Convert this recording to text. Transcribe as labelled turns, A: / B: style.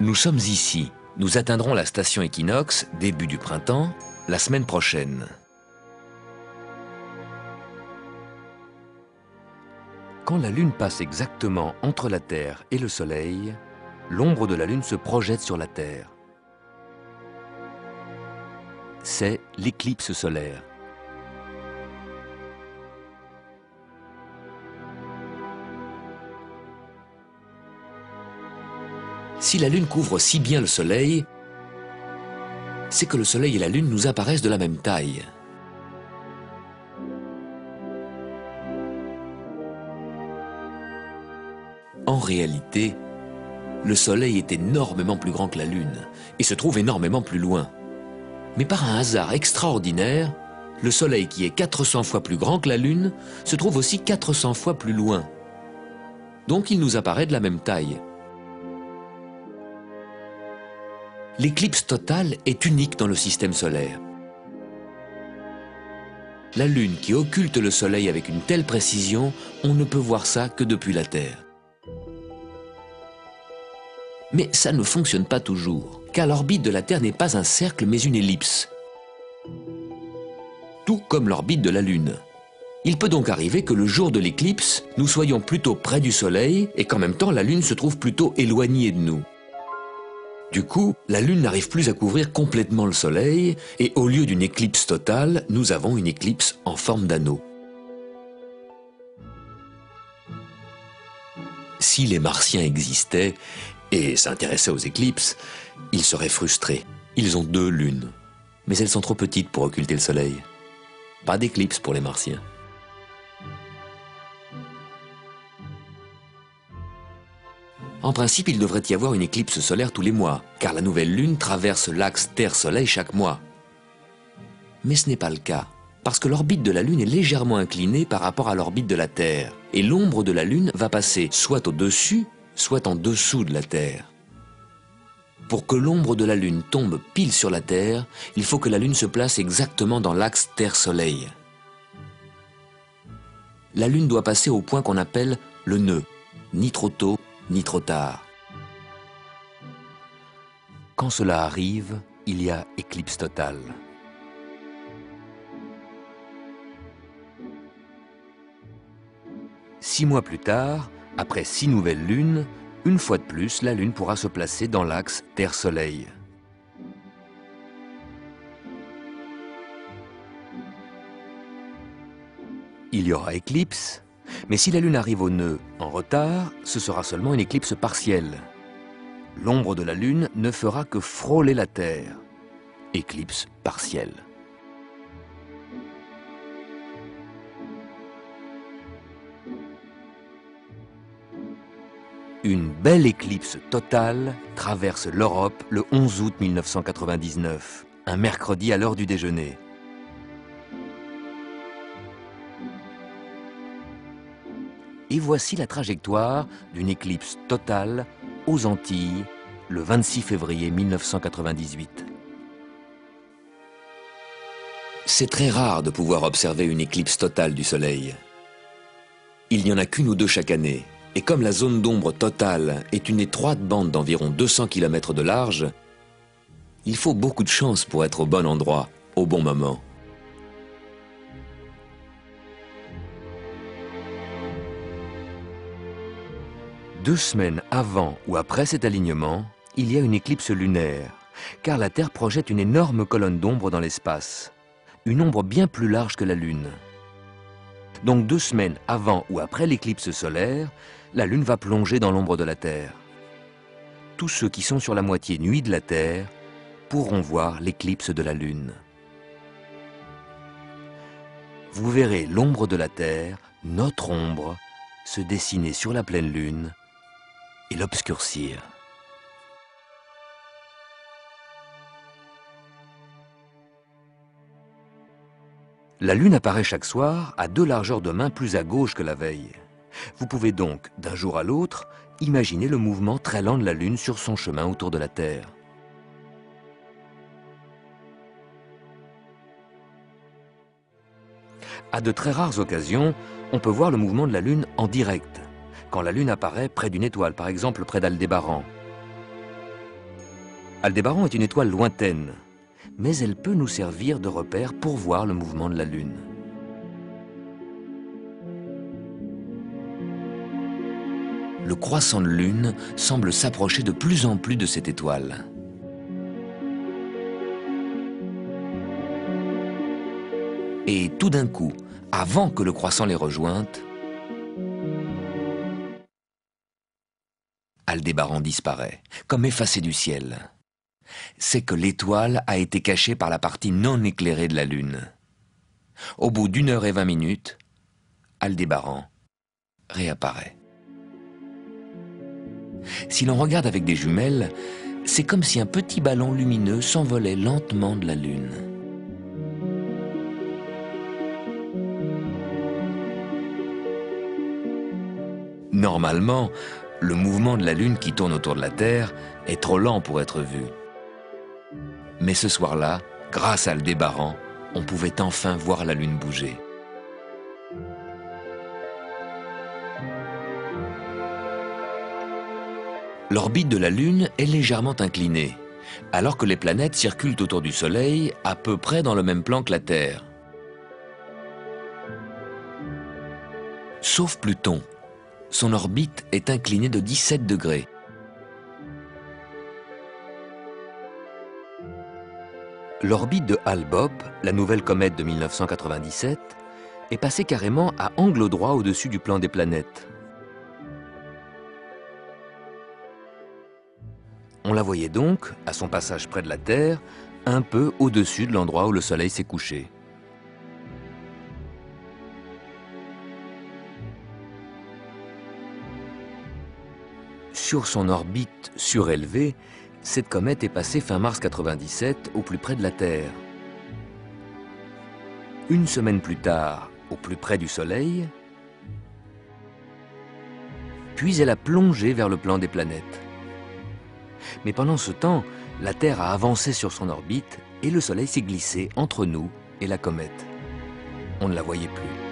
A: Nous sommes ici. Nous atteindrons la station équinoxe, début du printemps, la semaine prochaine. Quand la Lune passe exactement entre la Terre et le Soleil, l'ombre de la Lune se projette sur la Terre. C'est l'éclipse solaire. Si la Lune couvre si bien le Soleil, c'est que le Soleil et la Lune nous apparaissent de la même taille. En réalité, le Soleil est énormément plus grand que la Lune et se trouve énormément plus loin. Mais par un hasard extraordinaire, le Soleil, qui est 400 fois plus grand que la Lune, se trouve aussi 400 fois plus loin. Donc il nous apparaît de la même taille. L'éclipse totale est unique dans le système solaire. La Lune qui occulte le Soleil avec une telle précision, on ne peut voir ça que depuis la Terre. Mais ça ne fonctionne pas toujours, car l'orbite de la Terre n'est pas un cercle mais une ellipse. Tout comme l'orbite de la Lune. Il peut donc arriver que le jour de l'éclipse, nous soyons plutôt près du Soleil et qu'en même temps la Lune se trouve plutôt éloignée de nous. Du coup, la Lune n'arrive plus à couvrir complètement le Soleil et au lieu d'une éclipse totale, nous avons une éclipse en forme d'anneau. Si les Martiens existaient et s'intéressaient aux éclipses, ils seraient frustrés. Ils ont 2 lunes, mais elles sont trop petites pour occulter le Soleil. Pas d'éclipse pour les Martiens. En principe, il devrait y avoir une éclipse solaire tous les mois, car la nouvelle Lune traverse l'axe Terre-Soleil chaque mois. Mais ce n'est pas le cas, parce que l'orbite de la Lune est légèrement inclinée par rapport à l'orbite de la Terre, et l'ombre de la Lune va passer soit au-dessus, soit en dessous de la Terre. Pour que l'ombre de la Lune tombe pile sur la Terre, il faut que la Lune se place exactement dans l'axe Terre-Soleil. La Lune doit passer au point qu'on appelle le nœud, ni trop tôt, ni trop tard. Quand cela arrive, il y a éclipse totale. Six mois plus tard, après 6 nouvelles lunes, une fois de plus, la Lune pourra se placer dans l'axe Terre-Soleil. Il y aura éclipse, mais si la Lune arrive au nœud en retard, ce sera seulement une éclipse partielle. L'ombre de la Lune ne fera que frôler la Terre. Éclipse partielle. Une belle éclipse totale traverse l'Europe le 11 août 1999, un mercredi à l'heure du déjeuner. Et voici la trajectoire d'une éclipse totale aux Antilles le 26 février 1998. C'est très rare de pouvoir observer une éclipse totale du Soleil. Il n'y en a qu'une ou deux chaque année. Et comme la zone d'ombre totale est une étroite bande d'environ 200 km de large, il faut beaucoup de chance pour être au bon endroit, au bon moment. Deux semaines avant ou après cet alignement, il y a une éclipse lunaire, car la Terre projette une énorme colonne d'ombre dans l'espace, une ombre bien plus large que la Lune. Donc 2 semaines avant ou après l'éclipse solaire, la Lune va plonger dans l'ombre de la Terre. Tous ceux qui sont sur la moitié nuit de la Terre pourront voir l'éclipse de la Lune. Vous verrez l'ombre de la Terre, notre ombre, se dessiner sur la pleine Lune et l'obscurcir. La Lune apparaît chaque soir à 2 largeurs de main plus à gauche que la veille. Vous pouvez donc, d'un jour à l'autre, imaginer le mouvement très lent de la Lune sur son chemin autour de la Terre. À de très rares occasions, on peut voir le mouvement de la Lune en direct, quand la Lune apparaît près d'une étoile, par exemple près d'Aldébaran. Aldébaran est une étoile lointaine, mais elle peut nous servir de repère pour voir le mouvement de la Lune. Le croissant de Lune semble s'approcher de plus en plus de cette étoile. Et tout d'un coup, avant que le croissant les rejoigne, Aldébaran disparaît, comme effacé du ciel. C'est que l'étoile a été cachée par la partie non éclairée de la Lune. Au bout d'1 heure et 20 minutes, Aldébaran réapparaît. Si l'on regarde avec des jumelles, c'est comme si un petit ballon lumineux s'envolait lentement de la Lune. Normalement, le mouvement de la Lune qui tourne autour de la Terre est trop lent pour être vu. Mais ce soir-là, grâce à Aldébaran, on pouvait enfin voir la Lune bouger. L'orbite de la Lune est légèrement inclinée, alors que les planètes circulent autour du Soleil à peu près dans le même plan que la Terre. Sauf Pluton. Son orbite est inclinée de 17 degrés. L'orbite de Hale-Bopp, la nouvelle comète de 1997, est passée carrément à angle droit au-dessus du plan des planètes. On la voyait donc, à son passage près de la Terre, un peu au-dessus de l'endroit où le Soleil s'est couché. Sur son orbite surélevée, cette comète est passée fin mars 97 au plus près de la Terre. Une semaine plus tard, au plus près du Soleil, puis elle a plongé vers le plan des planètes. Mais pendant ce temps, la Terre a avancé sur son orbite et le Soleil s'est glissé entre nous et la comète. On ne la voyait plus.